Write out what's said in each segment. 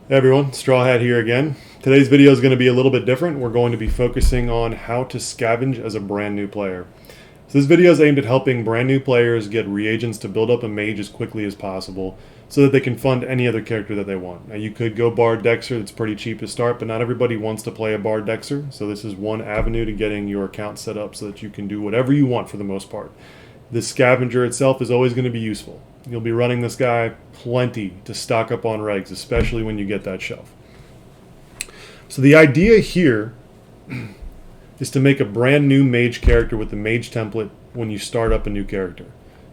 Hey everyone, Straw Hat here again. Today's video is going to be a little bit different. We're going to be focusing on how to scavenge as a brand new player. So this video is aimed at helping brand new players get reagents to build up a mage as quickly as possible so that they can fund any other character that they want. Now you could go Bard Dexter, that's pretty cheap to start, but not everybody wants to play a Bard Dexter, so this is one avenue to getting your account set up so that you can do whatever you want for the most part. The Scavenger itself is always going to be useful. You'll be running this guy plenty to stock up on regs, especially when you get that shelf. So the idea here is to make a brand new mage character with the mage template when you start up a new character.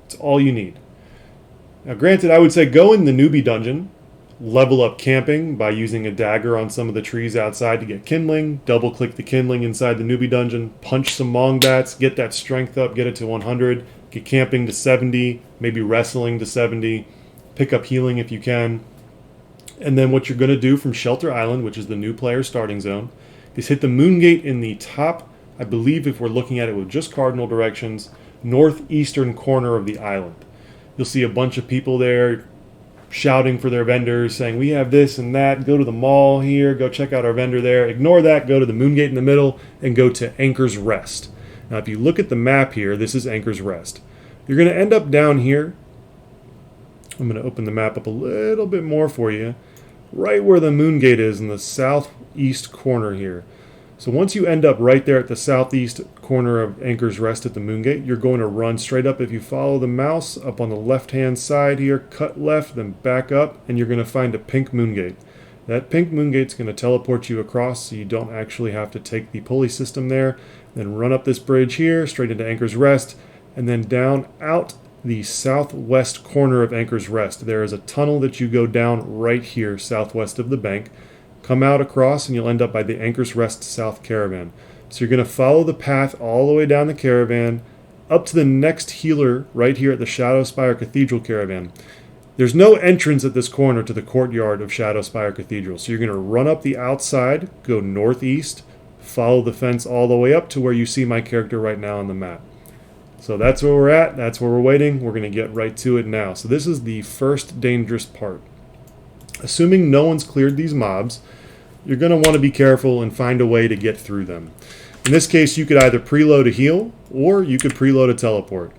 It's all you need. Now granted, I would say go in the newbie dungeon, level up camping by using a dagger on some of the trees outside to get kindling, double click the kindling inside the newbie dungeon, punch some mongbats, get that strength up, get it to 100, get camping to 70, maybe wrestling to 70, pick up healing if you can. And then what you're going to do from Shelter Island, which is the new player starting zone, is hit the moon gate in the top, I believe if we're looking at it with just cardinal directions, northeastern corner of the island. You'll see a bunch of people there shouting for their vendors, saying, we have this and that, go to the mall here, go check out our vendor there. Ignore that, go to the moon gate in the middle, and go to Anchor's Rest. Now if you look at the map here, this is Anchor's Rest. You're going to end up down here. I'm going to open the map up a little bit more for you. Right where the moon gate is in the southeast corner here. So once you end up right there at the southeast corner of Anchor's Rest at the moon gate, you're going to run straight up. If you follow the mouse up on the left-hand side here, cut left, then back up, and you're going to find a pink moon gate. That pink moon gate's going to teleport you across so you don't actually have to take the pulley system there. Then run up this bridge here, straight into Anchor's Rest, and then down out the southwest corner of Anchor's Rest. There is a tunnel that you go down right here, southwest of the bank. Come out across and you'll end up by the Anchor's Rest South Caravan. So you're going to follow the path all the way down the caravan, up to the next healer right here at the Shadowspire Cathedral Caravan. There's no entrance at this corner to the courtyard of Shadowspire Cathedral. So you're going to run up the outside, go northeast, follow the fence all the way up to where you see my character right now on the map. So that's where we're at. That's where we're waiting. We're going to get right to it now. So this is the first dangerous part. Assuming no one's cleared these mobs, you're going to want to be careful and find a way to get through them. In this case, you could either preload a heal or you could preload a teleport.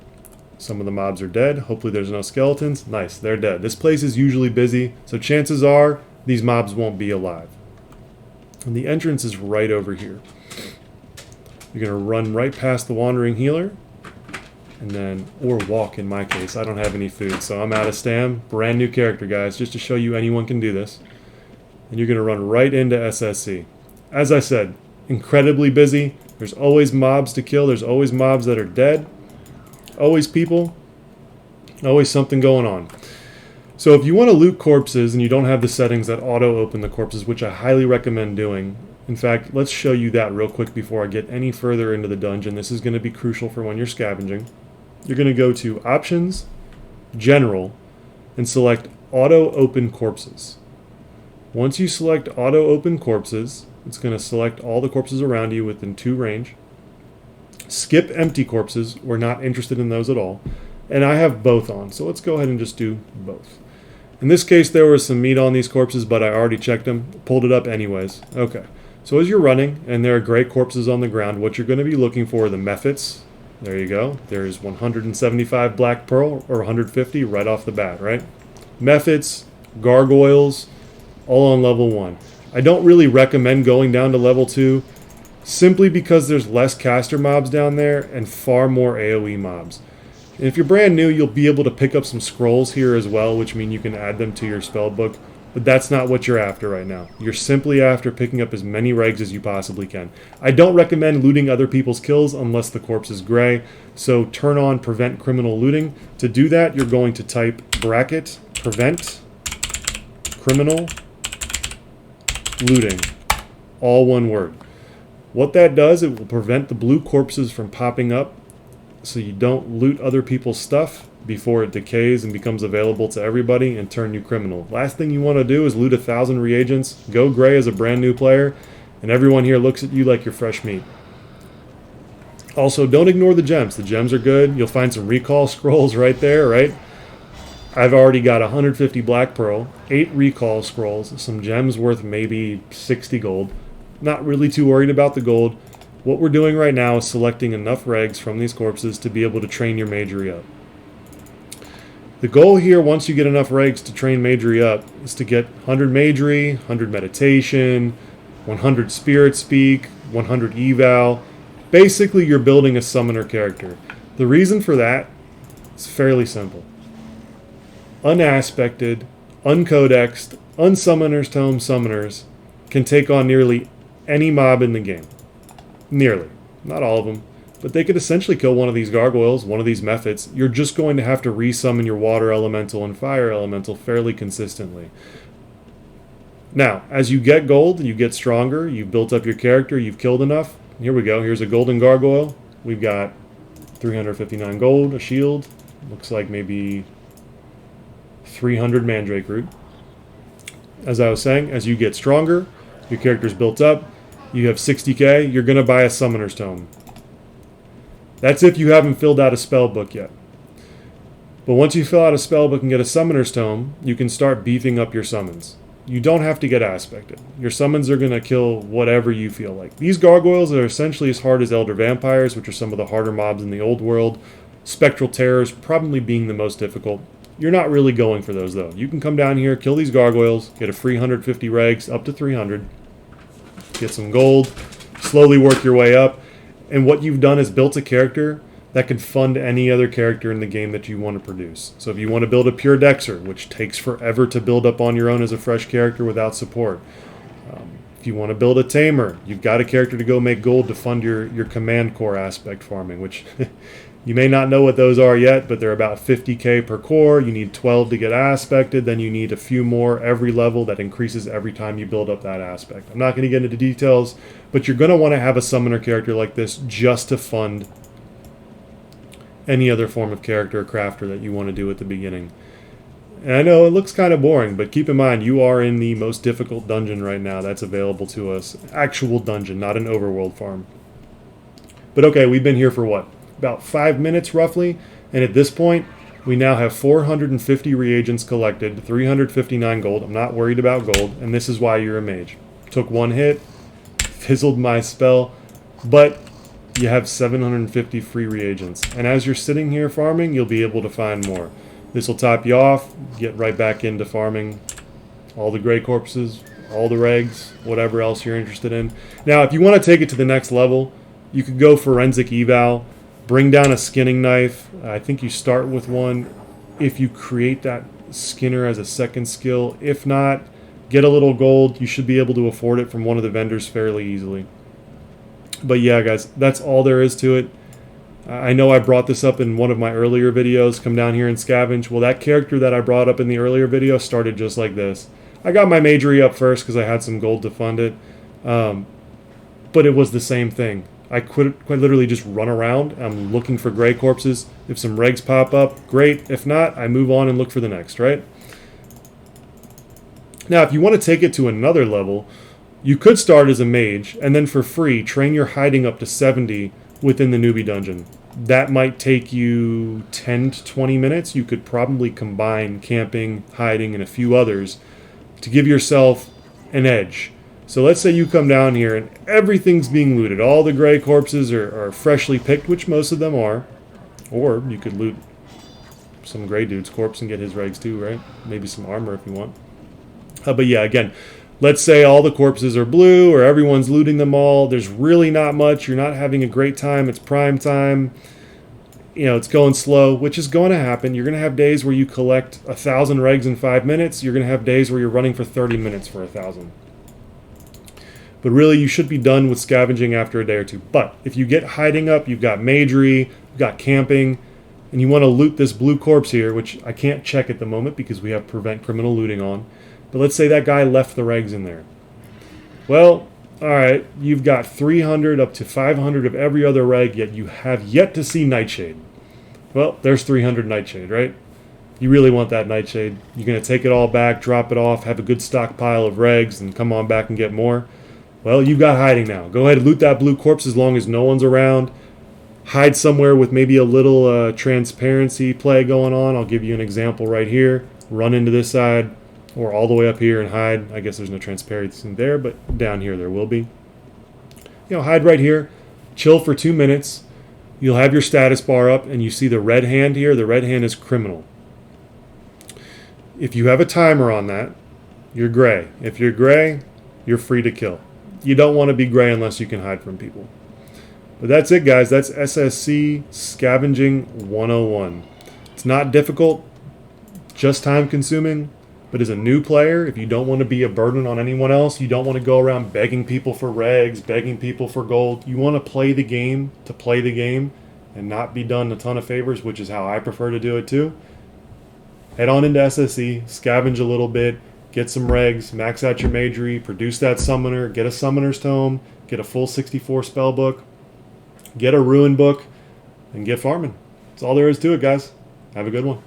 Some of the mobs are dead. Hopefully there's no skeletons. Nice, they're dead. This place is usually busy, so chances are these mobs won't be alive. And the entrance is right over here. You're going to run right past the wandering healer. And then, or walk in my case. I don't have any food, so I'm out of stam. Brand new character, guys, just to show you anyone can do this. And you're going to run right into SSC. As I said, incredibly busy. There's always mobs to kill. There's always mobs that are dead. Always people. Always something going on. So if you want to loot corpses and you don't have the settings that auto-open the corpses, which I highly recommend doing. In fact, let's show you that real quick before I get any further into the dungeon. This is going to be crucial for when you're scavenging. You're going to go to Options, General, and select Auto Open Corpses. Once you select Auto Open Corpses, it's going to select all the corpses around you within 2 range. Skip Empty Corpses. We're not interested in those at all. And I have both on, so let's go ahead and just do both. In this case, there was some meat on these corpses, but I already checked them. Pulled it up anyways. Okay. So as you're running, and there are gray corpses on the ground, what you're going to be looking for are the mephits. There you go. There's 175 black pearl, or 150 right off the bat, right? Mephits, gargoyles, all on level 1. I don't really recommend going down to level 2, simply because there's less caster mobs down there, and far more AoE mobs. And if you're brand new, you'll be able to pick up some scrolls here as well, which mean you can add them to your spell book. But that's not what you're after right now. You're simply after picking up as many regs as you possibly can. I don't recommend looting other people's kills unless the corpse is gray. So turn on Prevent Criminal Looting. To do that, you're going to type bracket Prevent Criminal Looting. All one word. What that does, it will prevent the blue corpses from popping up so you don't loot other people's stuff before it decays and becomes available to everybody and turn you criminal. Last thing you want to do is loot 1,000 reagents, go gray as a brand new player, and everyone here looks at you like you're fresh meat. Also, don't ignore the gems. The gems are good. You'll find some recall scrolls right there, right? I've already got 150 black pearl, 8 recall scrolls, some gems worth maybe 60 gold. Not really too worried about the gold. What we're doing right now is selecting enough regs from these corpses to be able to train your magery up. The goal here, once you get enough regs to train magery up, is to get 100 magery, 100 meditation, 100 spirit speak, 100 eval. Basically, you're building a summoner character. The reason for that is fairly simple. Unaspected, uncodexed, unsummoner's tome summoners can take on nearly any mob in the game. Nearly. Not all of them. But they could essentially kill one of these gargoyles, one of these methods. You're just going to have to resummon your water elemental and fire elemental fairly consistently. Now, as you get gold, you get stronger, you've built up your character, you've killed enough. Here we go. Here's a golden gargoyle. We've got 359 gold, a shield. Looks like maybe 300 mandrake root. As I was saying, as you get stronger, your character's built up, you have 60k, you're going to buy a summoner's tome. That's if you haven't filled out a spell book yet. But once you fill out a spell book and get a summoner's tome, you can start beefing up your summons. You don't have to get aspected. Your summons are going to kill whatever you feel like. These gargoyles are essentially as hard as elder vampires, which are some of the harder mobs in the old world. Spectral terrors probably being the most difficult. You're not really going for those though. You can come down here, kill these gargoyles, get a free 150 regs, up to 300. Get some gold, slowly work your way up. And what you've done is built a character that can fund any other character in the game that you want to produce. So if you want to build a pure Dexer, which takes forever to build up on your own as a fresh character without support. If you want to build a Tamer, you've got a character to go make gold to fund your command core aspect farming, which you may not know what those are yet, but they're about 50k per core. You need 12 to get aspected, then you need a few more every level that increases every time you build up that aspect. I'm not going to get into details, but you're going to want to have a summoner character like this just to fund any other form of character or crafter that you want to do at the beginning. And I know it looks kind of boring, but keep in mind you are in the most difficult dungeon right now that's available to us. Actual dungeon, not an overworld farm. But okay, we've been here for what? About 5 minutes roughly, and at this point we now have 450 reagents collected, 359 gold. I'm not worried about gold, and this is why you're a mage. Took one hit, fizzled my spell, but you have 750 free reagents, and as you're sitting here farming, you'll be able to find more. This will top you off, get right back into farming all the gray corpses, all the regs, whatever else you're interested in. Now if you want to take it to the next level, you could go forensic eval. Bring down a skinning knife. I think you start with one if you create that skinner as a second skill. If not, get a little gold. You should be able to afford it from one of the vendors fairly easily. But yeah, guys, that's all there is to it. I know I brought this up in one of my earlier videos. Come down here and scavenge. Well, that character that I brought up in the earlier video started just like this. I got my magery up first because I had some gold to fund it. But it was the same thing. I quite literally just run around. I'm looking for gray corpses. If some regs pop up, great. If not, I move on and look for the next, right? Now, if you want to take it to another level, you could start as a mage, and then for free, train your hiding up to 70 within the newbie dungeon. That might take you 10 to 20 minutes. You could probably combine camping, hiding, and a few others to give yourself an edge. So let's say you come down here and everything's being looted. All the gray corpses are freshly picked, which most of them are. Or you could loot some gray dude's corpse and get his regs too, right? Maybe some armor if you want. But yeah, again, let's say all the corpses are blue or everyone's looting them all. There's really not much. You're not having a great time. It's prime time. You know, it's going slow, which is going to happen. You're going to have days where you collect 1,000 regs in 5 minutes. You're going to have days where you're running for 30 minutes for 1,000. But really, you should be done with scavenging after a day or two. But if you get hiding up, you've got magery, you've got camping, and you want to loot this blue corpse here, which I can't check at the moment because we have prevent criminal looting on. But let's say that guy left the regs in there. Well, alright, you've got 300 up to 500 of every other reg, yet you have yet to see Nightshade. Well, there's 300 Nightshade, right? You really want that Nightshade. You're going to take it all back, drop it off, have a good stockpile of regs, and come on back and get more. Well, you've got hiding now. Go ahead and loot that blue corpse as long as no one's around. hide somewhere with maybe a little transparency play going on. I'll give you an example right here. Run into this side or all the way up here and hide. I guess there's no transparency there, but down here there will be. Hide right here. Chill for 2 minutes. You'll have your status bar up and you see the red hand here. The red hand is criminal. If you have a timer on that, you're gray. If you're gray, you're free to kill. You don't want to be gray unless you can hide from people. But that's it, guys. That's SSC Scavenging 101. It's not difficult, just time consuming. But as a new player, if you don't want to be a burden on anyone else, you don't want to go around begging people for regs, begging people for gold. You want to play the game and not be done a ton of favors, which is how I prefer to do it too. Head on into SSE, scavenge a little bit, get some regs, max out your magery, produce that summoner, get a summoner's tome, get a full 64 spell book, get a ruin book, and get farming. That's all there is to it, guys. Have a good one.